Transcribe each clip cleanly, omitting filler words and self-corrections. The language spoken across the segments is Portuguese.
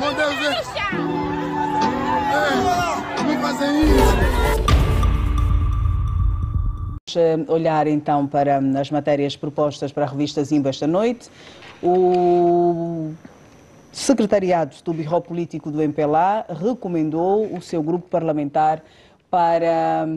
Meu Deus, não fazem isso. Olhar então para as matérias propostas para a revista Zimba esta noite. O secretariado do Biró Político do MPLA recomendou o seu grupo parlamentar para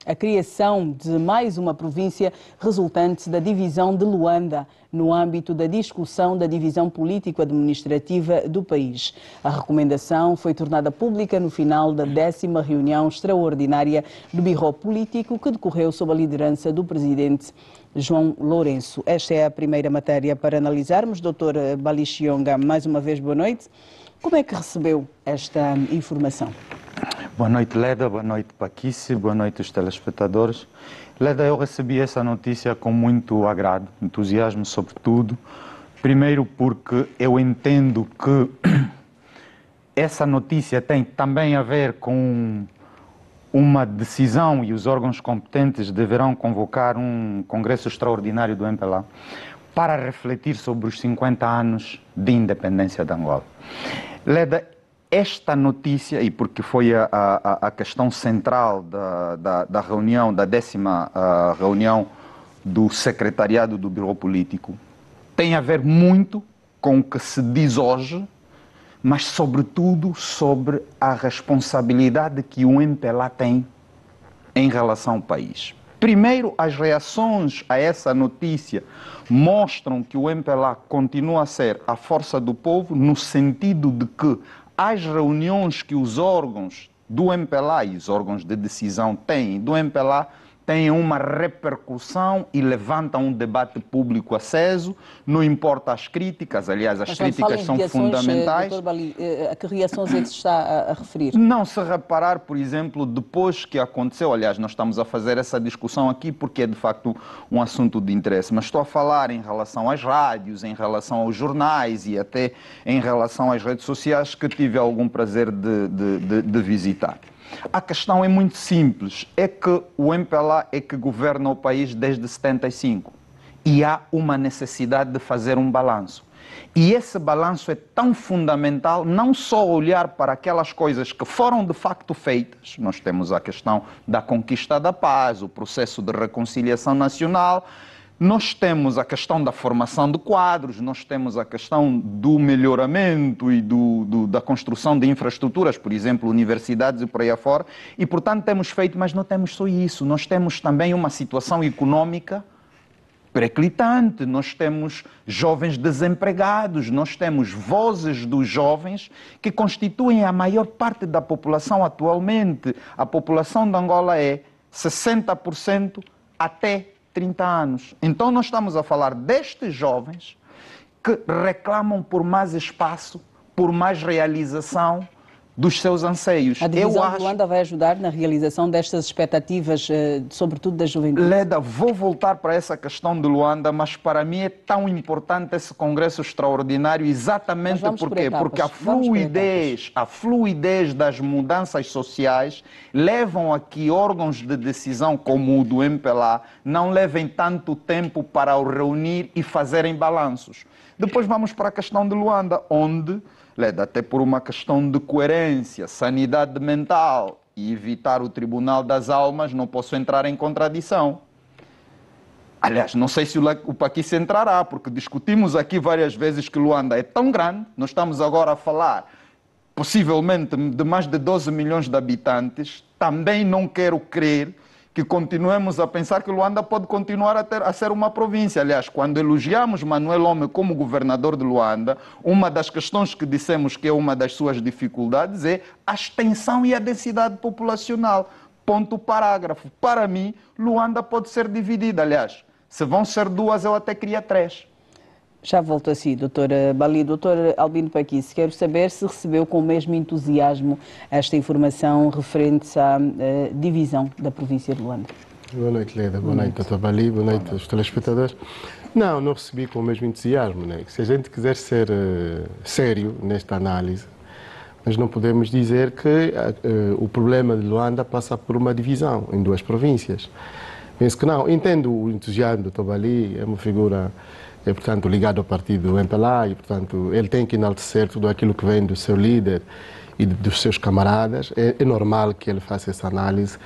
a criação de mais uma província resultante da divisão de Luanda, no âmbito da discussão da divisão político-administrativa do país. A recomendação foi tornada pública no final da 10ª reunião extraordinária do Biró Político, que decorreu sob a liderança do presidente João Lourenço. Esta é a primeira matéria para analisarmos. Dr. Bali Chionga, mais uma vez, boa noite. Como é que recebeu esta informação? Boa noite, Leda. Boa noite, Paquice. Boa noite, os telespectadores. Leda, eu recebi essa notícia com muito agrado, entusiasmo, sobretudo. Primeiro porque eu entendo que essa notícia tem também a ver com uma decisão e os órgãos competentes deverão convocar um congresso extraordinário do MPLA para refletir sobre os 50 anos de independência de Angola. Leda, esta notícia, e porque foi a questão central da reunião, da 10ª reunião do secretariado do Biró Político, tem a ver muito com o que se diz hoje, mas sobretudo sobre a responsabilidade que o MPLA tem em relação ao país. Primeiro, as reações a essa notícia mostram que o MPLA continua a ser a força do povo, no sentido de que as reuniões que os órgãos do MPLA e os órgãos de decisão têm do MPLA têm uma repercussão e levantam um debate público aceso, não importa as críticas, aliás, as críticas são fundamentais. Dr. Bali, a que reações é que se está a referir? Não, se reparar, por exemplo, depois que aconteceu, aliás, nós estamos a fazer essa discussão aqui porque é de facto um assunto de interesse, mas estou a falar em relação às rádios, em relação aos jornais e até em relação às redes sociais que tive algum prazer de visitar. A questão é muito simples, é que o MPLA é que governa o país desde 75 e há uma necessidade de fazer um balanço. E esse balanço é tão fundamental, não só olhar para aquelas coisas que foram de facto feitas, nós temos a questão da conquista da paz, o processo de reconciliação nacional, nós temos a questão da formação de quadros, nós temos a questão do melhoramento e da construção de infraestruturas, por exemplo, universidades e por aí afora, e portanto temos feito, mas não temos só isso, nós temos também uma situação económica periclitante, nós temos jovens desempregados, nós temos vozes dos jovens que constituem a maior parte da população atualmente. A população de Angola é 60% até 30 anos. Então nós estamos a falar destes jovens que reclamam por mais espaço, por mais realização dos seus anseios. A divisão de Luanda vai ajudar na realização destas expectativas, sobretudo da juventude? Leda, vou voltar para essa questão de Luanda, mas para mim é tão importante esse congresso extraordinário exatamente porque a fluidez das mudanças sociais levam a que órgãos de decisão como o do MPLA não levem tanto tempo para o reunir e fazerem balanços. Depois vamos para a questão de Luanda, onde, Leda, até por uma questão de coerência, sanidade mental e evitar o Tribunal das Almas, não posso entrar em contradição. Aliás, não sei se o Paquice entrará, porque discutimos aqui várias vezes que Luanda é tão grande, nós estamos agora a falar possivelmente de mais de 12 milhões de habitantes, também não quero crer que continuemos a pensar que Luanda pode continuar a ser uma província. Aliás, quando elogiamos Manuel Homem como governador de Luanda, uma das questões que dissemos que é uma das suas dificuldades é a extensão e a densidade populacional. Ponto parágrafo. Para mim, Luanda pode ser dividida. Aliás, se vão ser duas, eu até queria 3. Já volto a si, doutora Bali. Doutor Albino Paquice, quero saber se recebeu com o mesmo entusiasmo esta informação referente à divisão da província de Luanda. Boa noite, Leda. Boa noite, doutor Bali. Boa noite aos telespectadores. Não recebi com o mesmo entusiasmo, né? Se a gente quiser ser sério nesta análise, mas não podemos dizer que o problema de Luanda passa por uma divisão em 2 províncias. Penso que não. Entendo o entusiasmo do doutor Bali, é uma figura portanto, ligado ao partido MPLA, e, portanto, ele tem que enaltecer tudo aquilo que vem do seu líder e dos seus camaradas. É normal que ele faça essa análise.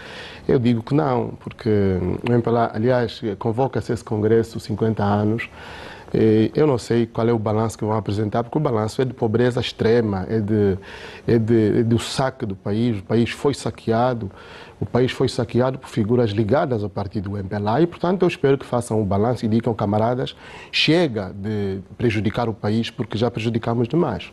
Eu digo que não, porque o MPLA, aliás, convoca-se esse congresso 50 anos. Eu não sei qual é o balanço que vão apresentar, porque o balanço é de pobreza extrema, é do saque do país. O país foi saqueado. O país foi saqueado por figuras ligadas ao partido MPLA e, portanto, eu espero que façam um balanço e digam, camaradas, chega de prejudicar o país porque já prejudicamos demais.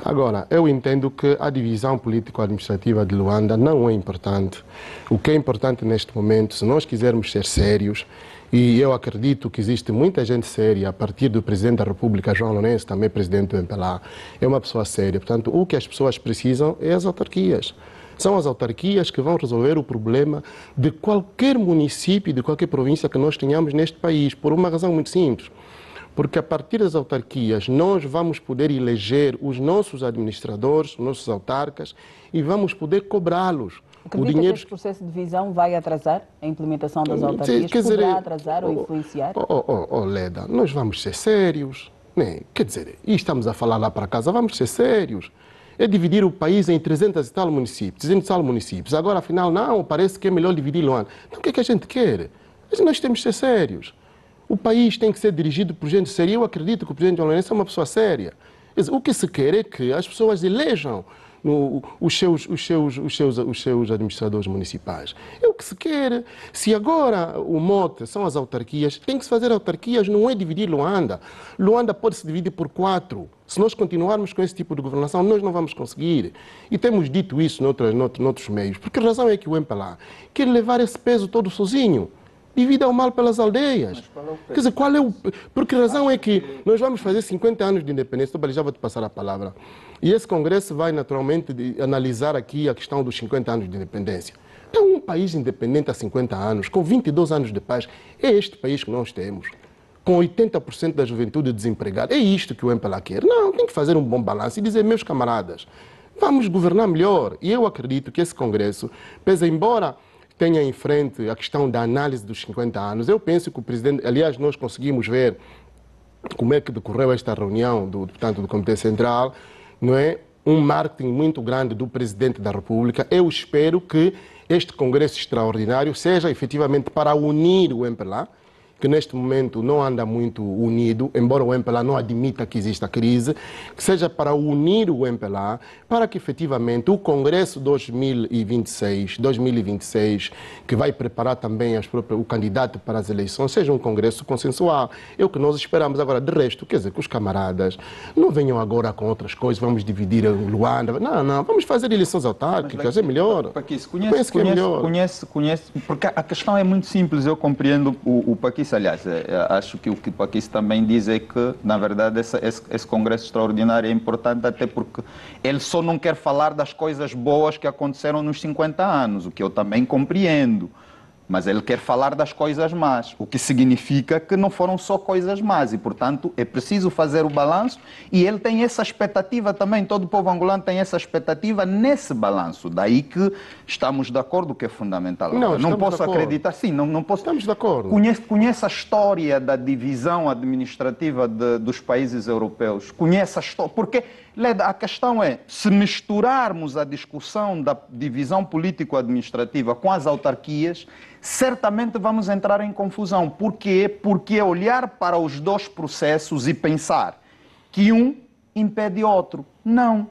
Agora, eu entendo que a divisão político-administrativa de Luanda não é importante. O que é importante neste momento, se nós quisermos ser sérios, e eu acredito que existe muita gente séria, a partir do Presidente da República, João Lourenço, também Presidente do MPLA, é uma pessoa séria. Portanto, o que as pessoas precisam é as autarquias. São as autarquias que vão resolver o problema de qualquer município, de qualquer província que nós tenhamos neste país, por uma razão muito simples. Porque a partir das autarquias nós vamos poder eleger os nossos administradores, os nossos autarcas, e vamos poder cobrá-los. Acredita que este processo de divisão vai atrasar a implementação das autarquias? Poderá atrasar ou influenciar? Leda, nós vamos ser sérios. Né? Quer dizer, e estamos a falar lá para casa, vamos ser sérios. É dividir o país em 300 e tal municípios. Agora, afinal, não, parece que é melhor dividir Luanda. Então, o que é que a gente quer? Nós temos que ser sérios. O país tem que ser dirigido por gente séria. Eu acredito que o presidente João Lourenço é uma pessoa séria. O que se quer é que as pessoas elejam os seus administradores municipais. É o que se quer. Se agora o mote são as autarquias, tem que se fazer autarquias, não é dividir Luanda. Luanda pode se dividir por 4. Se nós continuarmos com esse tipo de governação, nós não vamos conseguir. E temos dito isso noutros meios. Porque a razão é que o MPLA quer levar esse peso todo sozinho. Divida o mal pelas aldeias. Quer dizer, porque a razão é que nós vamos fazer 50 anos de independência. Já vou te passar a palavra. E esse Congresso vai naturalmente analisar aqui a questão dos 50 anos de independência. É um país independente há 50 anos, com 22 anos de paz. É este país que nós temos, com 80% da juventude desempregada. É isto que o MPLA quer. Não, tem que fazer um bom balanço e dizer, meus camaradas, vamos governar melhor. E eu acredito que esse Congresso, pese embora tenha em frente a questão da análise dos 50 anos, eu penso que o Presidente, aliás, nós conseguimos ver como é que decorreu esta reunião do Comitê Central, não é? Um marketing muito grande do Presidente da República. Eu espero que este Congresso extraordinário seja efetivamente para unir o MPLA, que neste momento não anda muito unido, embora o MPLA não admita que exista crise, que seja para unir o MPLA, para que efetivamente o Congresso 2026, que vai preparar também o candidato para as eleições, seja um Congresso consensual. É o que nós esperamos. Agora, de resto, quer dizer, que os camaradas não venham agora com outras coisas, vamos dividir Luanda. Não, vamos fazer eleições autárquicas, é melhor. Paquis, conhece, porque a questão é muito simples, eu compreendo o Paquis. Aliás, acho que o que o Paquis também diz é que, na verdade, esse Congresso Extraordinário é importante até porque ele só não quer falar das coisas boas que aconteceram nos 50 anos, o que eu também compreendo. Mas ele quer falar das coisas más, o que significa que não foram só coisas más e, portanto, é preciso fazer o balanço e ele tem essa expectativa também, todo o povo angolano tem essa expectativa nesse balanço. Daí que estamos de acordo que é fundamental. Não posso acreditar, sim, não posso... Estamos de acordo. Conhece a história da divisão administrativa dos países europeus, conhece a história, porque... Leda, a questão é, se misturarmos a discussão da divisão político-administrativa com as autarquias, certamente vamos entrar em confusão. Por quê? Porque olhar para os dois processos e pensar que um impede outro. Não.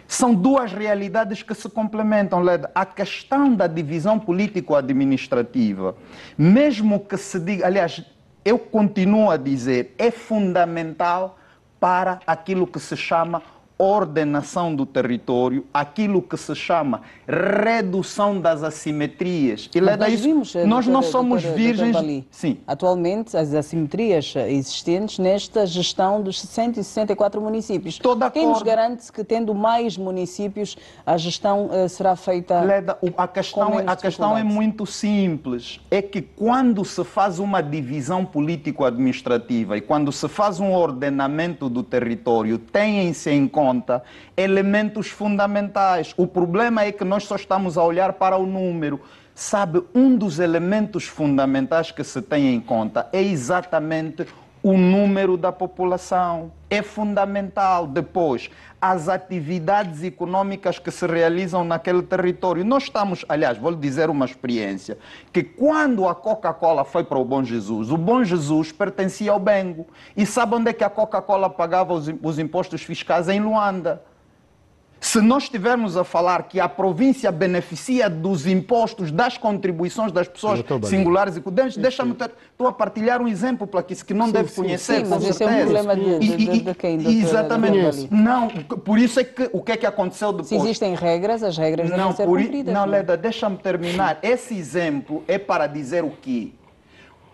São duas realidades que se complementam, Leda. A questão da divisão político-administrativa, mesmo que se diga... Aliás, eu continuo a dizer, é fundamental para aquilo que se chama ordenação do território, aquilo que se chama redução das assimetrias. E nós vimos, nós não somos virgens... Sim. Atualmente, as assimetrias existentes nesta gestão dos 164 municípios. Quem nos garante que, tendo mais municípios, a gestão será feita... Leda, a questão é muito simples. É que quando se faz uma divisão político-administrativa e quando se faz um ordenamento do território, têm-se em conta elementos fundamentais. O problema é que nós só estamos a olhar para o número. Sabe, um dos elementos fundamentais que se tem em conta é exatamente o número da população é fundamental. Depois, as atividades econômicas que se realizam naquele território. Nós estamos, aliás, vou lhe dizer uma experiência, que quando a Coca-Cola foi para o Bom Jesus pertencia ao Bengo. E sabe onde é que a Coca-Cola pagava os impostos fiscais? Em Luanda. Se nós estivermos a falar que a província beneficia dos impostos, das contribuições das pessoas singulares e cudentes, deixa-me estou a partilhar um exemplo para que não deve conhecer, sim, mas esse é um problema de quem? Exatamente. Não, por isso é que o que é que aconteceu depois? Se existem regras, as regras devem ser cumpridas. Não, Leda, deixa-me terminar. Esse exemplo é para dizer o quê?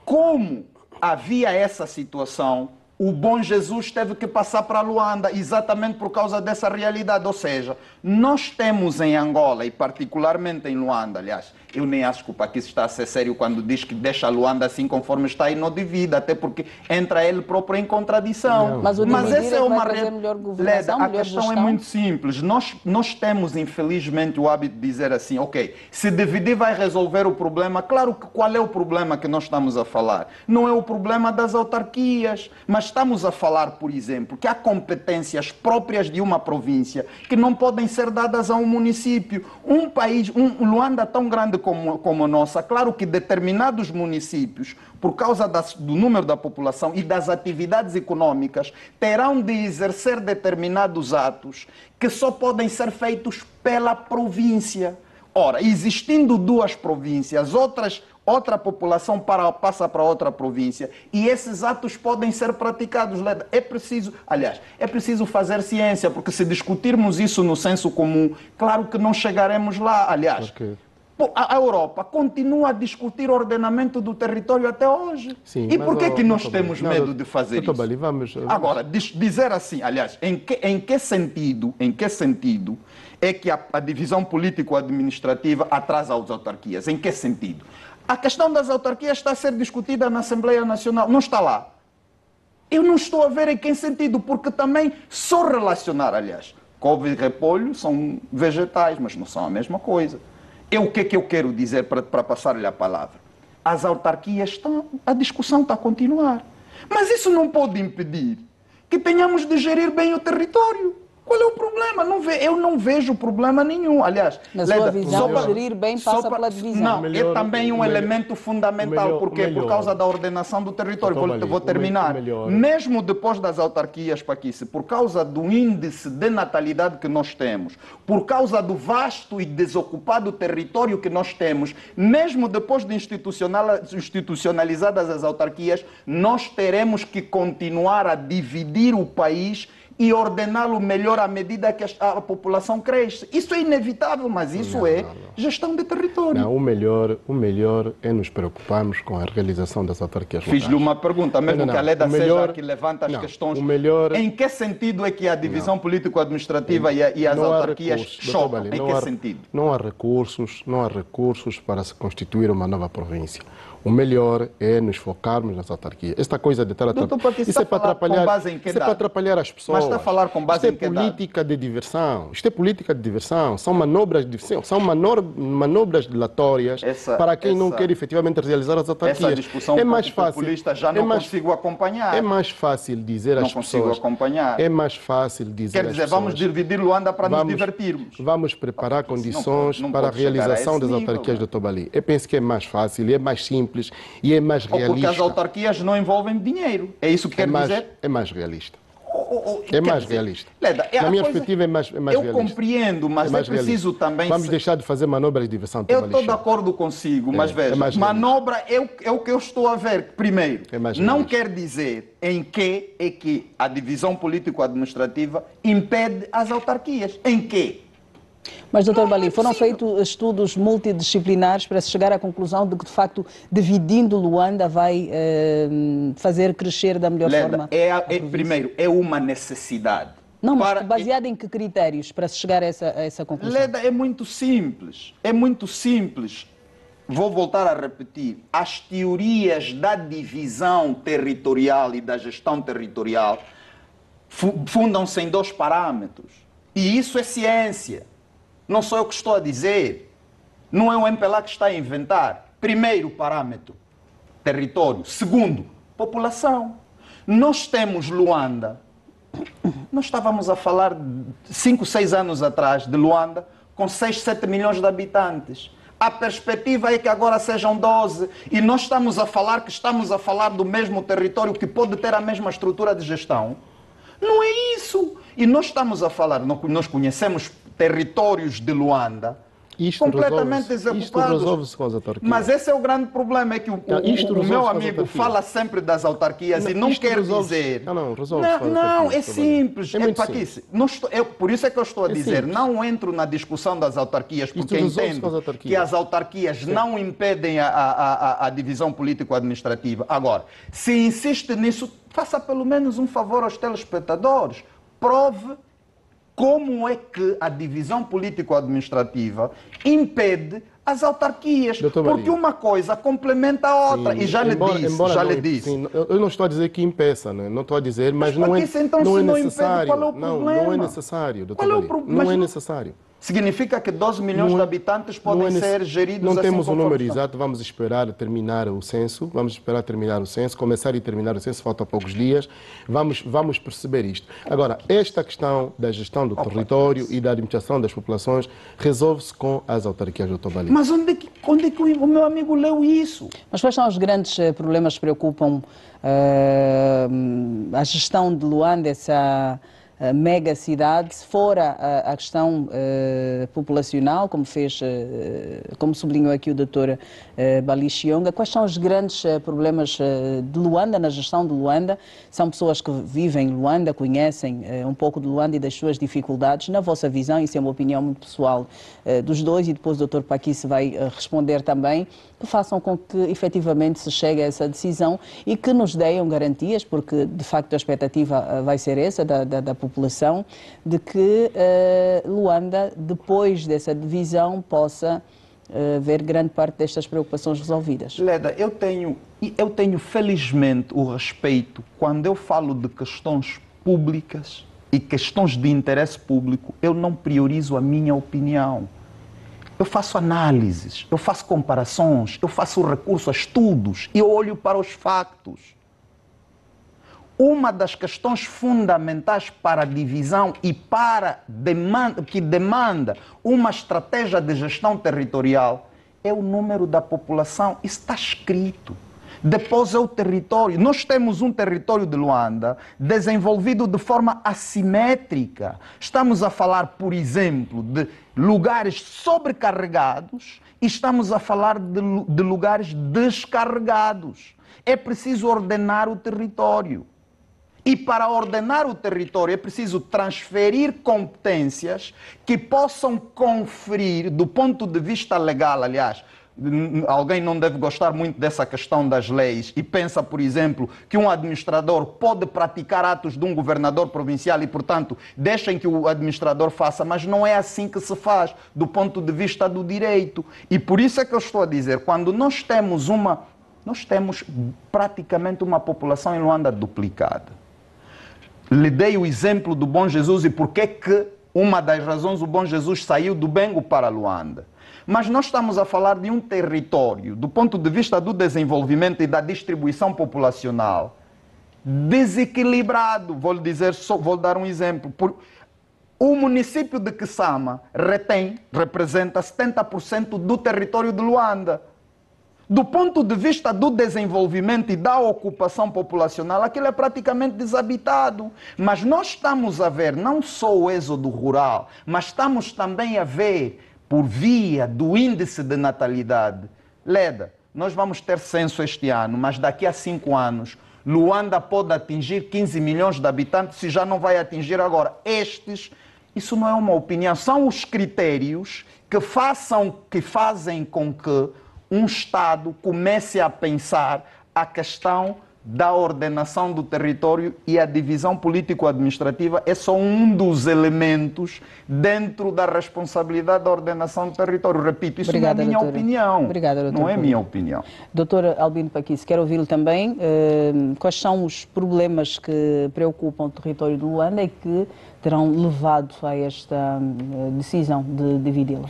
Como havia essa situação, o Bom Jesus teve que passar para Luanda exatamente por causa dessa realidade. Ou seja, nós temos em Angola, e particularmente em Luanda, aliás, eu nem acho que o Paquis está a ser sério quando diz que deixa Luanda assim conforme está e não divide, até porque entra ele próprio em contradição. Mas essa é uma melhor governação, a questão é muito simples. Nós temos, infelizmente, o hábito de dizer assim, ok, se dividir vai resolver o problema. Claro que qual é o problema que nós estamos a falar? Não é o problema das autarquias, mas estamos a falar, por exemplo, que há competências próprias de uma província que não podem ser dadas a um município. Um país, Luanda tão grande como a nossa, claro que determinados municípios, por causa do número da população e das atividades econômicas, terão de exercer determinados atos que só podem ser feitos pela província. Ora, existindo duas províncias, outra população passa para outra província e esses atos podem ser praticados. É preciso fazer ciência, porque se discutirmos isso no senso comum, claro que não chegaremos lá. Aliás, a Europa continua a discutir o ordenamento do território até hoje. Sim, e por que nós temos medo de fazer isso? Vamos. Agora, dizer assim, aliás, em que sentido é que a divisão político-administrativa atrasa as autarquias? Em que sentido? A questão das autarquias está a ser discutida na Assembleia Nacional, não está lá. Eu não estou a ver em que sentido, porque também só relacionar, aliás, couve e repolho são vegetais, mas não são a mesma coisa. O que é que eu quero dizer para passar-lhe a palavra? As autarquias a discussão está a continuar. Mas isso não pode impedir que tenhamos de gerir bem o território. Qual é o problema? Eu não vejo problema nenhum. Aliás, na sua visão, gerir bem passa pela divisão. Não, é também um elemento fundamental. Porque por causa da ordenação do território. Vou terminar. Mesmo depois das autarquias, Paquice, por causa do índice de natalidade que nós temos, por causa do vasto e desocupado território que nós temos, mesmo depois de institucionalizadas as autarquias, nós teremos que continuar a dividir o país e ordená-lo melhor à medida que a população cresce. Isso é inevitável, mas isso gestão de território. Não, o melhor é nos preocuparmos com a realização das autarquias locais. Fiz-lhe uma pergunta, mesmo que a Leda seja que levanta as questões. Em que sentido é que a divisão político-administrativa e as autarquias chocam? Em que sentido? Não há recursos para se constituir uma nova província. O melhor é nos focarmos nas autarquias. Esta coisa de estar isso é para atrapalhar as pessoas. Mas está a falar com base em que Isto é política de diversão. Isto é política de diversão. São manobras dilatórias para quem não quer efetivamente realizar as autarquias. Essa discussão populista já não consigo acompanhar. É mais fácil dizer às pessoas... Não consigo acompanhar. É mais fácil dizer às pessoas... Quer dizer, vamos dividir Luanda para nos divertirmos. Vamos preparar condições para a realização das autarquias do Tobali. Eu penso que é mais fácil e é mais simples e é mais realista. Porque as autarquias não envolvem dinheiro. É isso que quer dizer? É mais realista. É mais realista. Leda, na minha perspectiva é mais realista. Eu compreendo, mas é preciso também... Vamos deixar de fazer manobras de diversão. Eu estou de acordo consigo, mas veja, manobra é o que eu estou a ver. Primeiro, não quer dizer em que é que a divisão político-administrativa impede as autarquias. Em que? Mas, Dr. Bali, foram feitos estudos multidisciplinares para se chegar à conclusão de que, de facto, dividindo Luanda vai fazer crescer da melhor forma? Primeiro, é uma necessidade. Não, mas baseado em que critérios para se chegar a essa conclusão? Leda, é muito simples. É muito simples. Vou voltar a repetir. As teorias da divisão territorial e da gestão territorial fundam-se em 2 parâmetros. E isso é ciência. Não sou eu que estou a dizer. Não é o MPLA que está a inventar. Primeiro parâmetro, território. Segundo, população. Nós temos Luanda. Nós estávamos a falar 5, 6 anos atrás de Luanda com 6, 7 milhões de habitantes. A perspectiva é que agora sejam 12 e nós estamos a falar do mesmo território que pode ter a mesma estrutura de gestão. Não é isso. E nós estamos a falar, nós conhecemos territórios de Luanda completamente desocupados. Isto resolve-se com as autarquias. Mas esse é o grande problema, é que o meu amigo fala sempre das autarquias e não quer dizer... Não, é simples. Por isso é que eu estou a dizer, não entro na discussão das autarquias, porque entendo que as autarquias não impedem a divisão político-administrativa. Agora, se insiste nisso, faça pelo menos um favor aos telespectadores. Prove como é que a divisão político-administrativa impede as autarquias. Porque uma coisa complementa a outra. Sim, e já lhe disse. Sim, eu não estou a dizer que impeça, né? Não estou a dizer, mas não é necessário. Qual é o problema? Não é necessário, doutor Balí. Não é necessário. Significa que 12 milhões de habitantes podem ser geridos assim. Não temos um número exato, vamos esperar terminar o censo, começar e terminar o censo, faltam poucos dias, vamos perceber isto. Agora, esta questão da gestão do território e da administração das populações resolve-se com as autarquias, doutor Balí. Mas onde é que o meu amigo leu isso? Mas quais são os grandes problemas que preocupam a gestão de Luanda, essa mega cidade, fora a questão populacional, como sublinhou aqui o Dr. Balí Chionga? Quais são os grandes problemas de Luanda, na gestão de Luanda? São pessoas que vivem em Luanda, conhecem um pouco de Luanda e das suas dificuldades. Na vossa visão, isso é uma opinião muito pessoal dos dois, e depois o Dr. Paquice vai responder também, que façam com que efetivamente se chegue a essa decisão e que nos deem garantias, porque de facto a expectativa vai ser essa da população, de que Luanda, depois dessa divisão, possa ver grande parte destas preocupações resolvidas. Leda, eu tenho felizmente o respeito, quando eu falo de questões públicas e questões de interesse público, eu não priorizo a minha opinião. Eu faço análises, eu faço comparações, eu faço recurso a estudos e eu olho para os factos. Uma das questões fundamentais para a divisão e que demanda uma estratégia de gestão territorial é o número da população. Isso está escrito. Depois é o território. Nós temos um território de Luanda desenvolvido de forma assimétrica. Estamos a falar, por exemplo, de lugares sobrecarregados e estamos a falar de lugares descarregados. É preciso ordenar o território. E para ordenar o território é preciso transferir competências que possam conferir, do ponto de vista legal, aliás, alguém não deve gostar muito dessa questão das leis e pensa, por exemplo, que um administrador pode praticar atos de um governador provincial e, portanto, deixem que o administrador faça, mas não é assim que se faz do ponto de vista do direito. E por isso é que eu estou a dizer, quando nós temos praticamente uma população em Luanda duplicada. Lhe dei o exemplo do Bom Jesus e por que uma das razões o Bom Jesus saiu do Bengo para Luanda. Mas nós estamos a falar de um território, do ponto de vista do desenvolvimento e da distribuição populacional, desequilibrado. Vou dar um exemplo. O município de Kisama representa 70% do território de Luanda. Do ponto de vista do desenvolvimento e da ocupação populacional, aquilo é praticamente desabitado. Mas nós estamos a ver não só o êxodo rural, mas estamos também a ver, por via do índice de natalidade. Leda, nós vamos ter censo este ano, mas daqui a 5 anos, Luanda pode atingir 15 milhões de habitantes, se já não vai atingir agora. Isso não é uma opinião, são os critérios que fazem com que um Estado comece a pensar a questão da ordenação do território, e a divisão político-administrativa é só um dos elementos dentro da responsabilidade da ordenação do território. Repito, isso não é minha opinião. Obrigada, doutor. Não é minha opinião. Doutor Albino Paquice, quero ouvi-lo também. Quais são os problemas que preocupam o território de Luanda e que terão levado a esta decisão de dividi-la?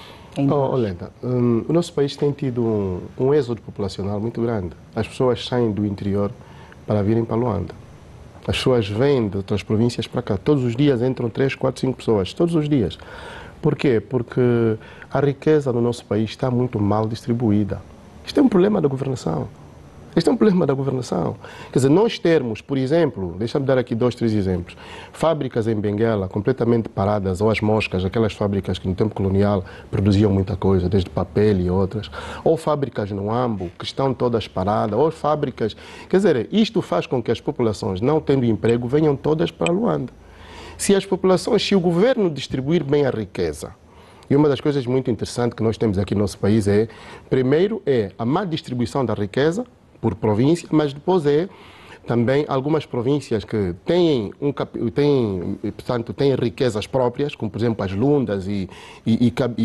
Leda, o nosso país tem tido um êxodo populacional muito grande. As pessoas saem do interior para virem para Luanda. As pessoas vêm de outras províncias para cá. Todos os dias entram 3, 4, 5 pessoas. Todos os dias. Por quê? Porque a riqueza no nosso país está muito mal distribuída. Isto é um problema da governação. Este é um problema da governação. Quer dizer, nós termos, por exemplo, deixa-me dar aqui 2, 3 exemplos. Fábricas em Benguela completamente paradas, ou as moscas, aquelas fábricas que no tempo colonial produziam muita coisa, desde papel e outras. Ou fábricas no Ambo, que estão todas paradas, ou fábricas... Quer dizer, isto faz com que as populações, não tendo emprego, venham todas para Luanda. Se as populações, se o governo distribuir bem a riqueza, e uma das coisas muito interessantes que nós temos aqui no nosso país é, primeiro, é a má distribuição da riqueza, por província, mas depois é também algumas províncias que têm riquezas próprias, como por exemplo as Lundas e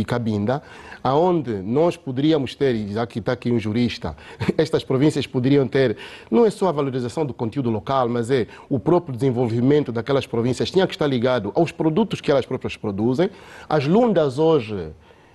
Cabinda, aonde nós poderíamos ter, e já que está aqui um jurista, estas províncias poderiam ter, não é só a valorização do conteúdo local, mas é o próprio desenvolvimento daquelas províncias, tinha que estar ligado aos produtos que elas próprias produzem. As Lundas hoje,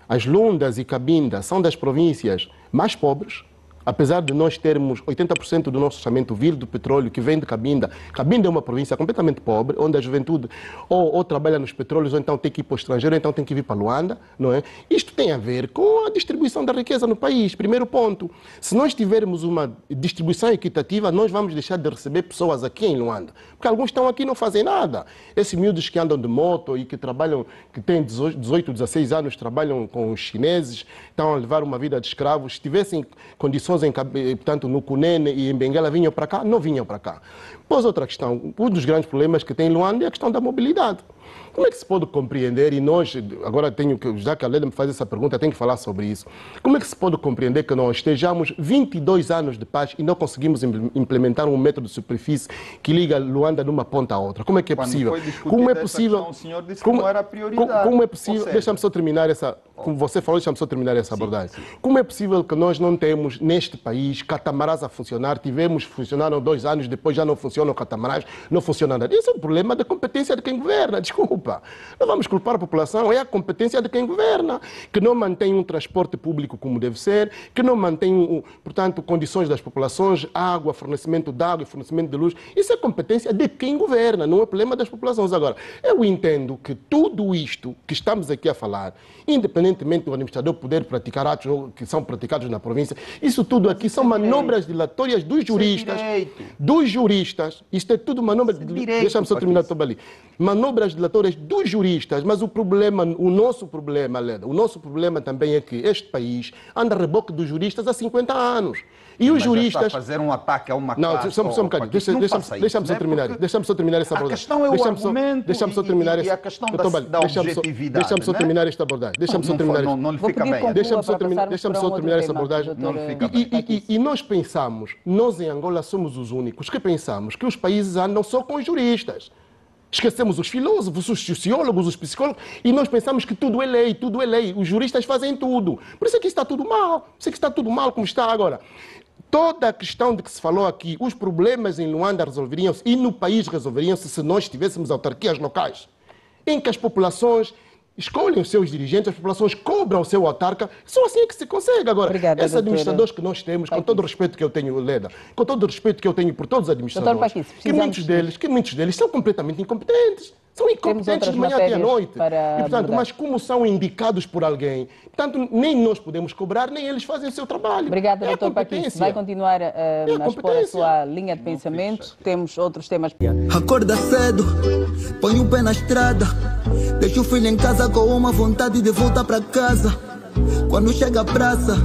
as Lundas e Cabinda são das províncias mais pobres. Apesar de nós termos 80% do nosso orçamento vir do petróleo que vem de Cabinda. Cabinda é uma província completamente pobre, onde a juventude ou trabalha nos petróleos, ou então tem que ir para o estrangeiro, ou então tem que vir para Luanda, não é? Isto tem a ver com a distribuição da riqueza no país. Primeiro ponto, se nós tivermos uma distribuição equitativa, nós vamos deixar de receber pessoas aqui em Luanda. Porque alguns estão aqui e não fazem nada. Esses miúdos que andam de moto e que trabalham, que têm 18, 16 anos, trabalham com os chineses, estão a levar uma vida de escravos, se tivessem condições portanto, no Cunene e em Benguela vinham para cá, não vinham para cá. Pois outra questão, um dos grandes problemas que tem em Luanda é a questão da mobilidade. Como é que se pode compreender, e nós, agora já que a Leda me faz essa pergunta, tenho que falar sobre isso. Como é que se pode compreender que nós estejamos 22 anos de paz e não conseguimos implementar um metro de superfície que liga Luanda de uma ponta à outra? Como é que é possível? Como é possível? Questão, o senhor disse que não era prioridade. Como é possível? Deixa-me só terminar essa, como você falou, deixa-me só terminar essa abordagem. Sim. Como é possível que nós não temos neste país catamarãs a funcionar? Funcionaram 2 anos, depois já não funcionam catamarãs, não funciona nada. Esse é um problema da competência de quem governa, desculpa. Não vamos culpar a população, é a competência de quem governa, que não mantém um transporte público como deve ser, que não mantém, portanto, condições das populações, água, fornecimento de água e fornecimento de luz. Isso é competência de quem governa, não é problema das populações. Agora, eu entendo que tudo isto que estamos aqui a falar, independentemente do administrador poder praticar atos que são praticados na província, isso tudo aqui são manobras dilatórias dos juristas. Dos juristas. Isto é tudo manobras... Deixa-me só terminar tudo ali. Manobras dilatórias dos juristas, mas o nosso problema, Leda, o nosso problema também é que este país anda a reboque dos juristas há 50 anos. E os juristas... Está a fazer um ataque a uma classe... Não, só um bocadinho. Deixa-me só terminar. Deixa-me só terminar essa abordagem. A questão é o argumento e a questão da objetividade. Deixa-me só terminar esta abordagem. Deixa-me só terminar... Não lhe fica bem. Deixa-me só terminar essa abordagem. E nós pensamos, nós em Angola somos os únicos que pensamos que os países andam só com juristas. Esquecemos os filósofos, os sociólogos, os psicólogos, e nós pensamos que tudo é lei, tudo é lei. Os juristas fazem tudo. Por isso é que está tudo mal. Por isso é que está tudo mal como está agora. Toda a questão de que se falou aqui, os problemas em Luanda resolveriam-se e no país resolveriam-se se nós tivéssemos autarquias locais, em que as populações escolhem os seus dirigentes, as populações cobram o seu autarca, só assim é que se consegue. Agora, obrigada, esses administradores que nós temos, com todo o respeito que eu tenho, Leda, com todo o respeito que eu tenho por todos os administradores, que muitos deles são completamente incompetentes. São incompetentes de manhã até à noite. E, portanto, mas como são indicados por alguém, portanto, nem nós podemos cobrar, nem eles fazem o seu trabalho. Obrigada, doutor Paquis. Vai continuar a expor a sua linha de pensamento. Temos outros temas. Acorda cedo, põe o pé na estrada, deixa o filho em casa com uma vontade de voltar para casa. Quando chega a praça,